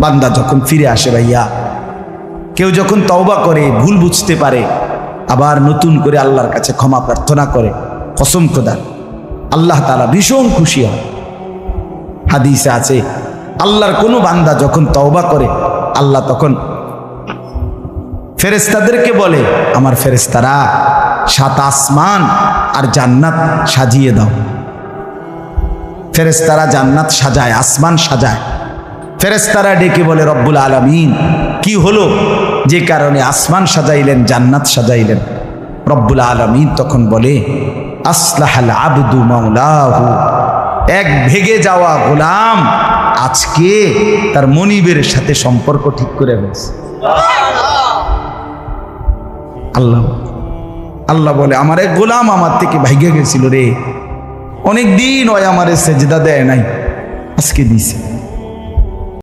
বান্দা যখন ফিরে আসে ভাইয়া, কেউ যখন তওবা করে, ভুল বুঝতে পারে, আবার নতুন করে আল্লাহর কাছে ক্ষমা প্রার্থনা করে, কসম খোদার আল্লাহ তাআলা ভীষণ খুশি হয়। হাদিসে আছে আল্লাহর কোনো বান্দা যখন তওবা করে, আল্লাহ তখন ফেরেশতাদেরকে বলে, আমার ফেরেশতারা 7 আসমান আর জান্নাত সাজিয়ে দাও। ফেরেশতারা জান্নাত সাজায়, আসমান সাজায়। ফেরেশতারা ডেকে বলে, রব্বুল আলামিন কি হলো যে কারণে আসমান সাজাইলেন, জান্নাত সাজাইলেন? রব্বুল আলামিন তখন বলে, আসলাহাল আবদু মাওলাহু, এক ভেগে যাওয়া গোলাম আজকে তার মনিবের সাথে সম্পর্ক ঠিক করে ফেলছে। আল্লাহ বলে, আমার এক গোলাম আমার থেকে ভাইগে গেছিল রে, অনেক দিন ওই আমারে সেজদা দেয় নাই, আজকে দিছে।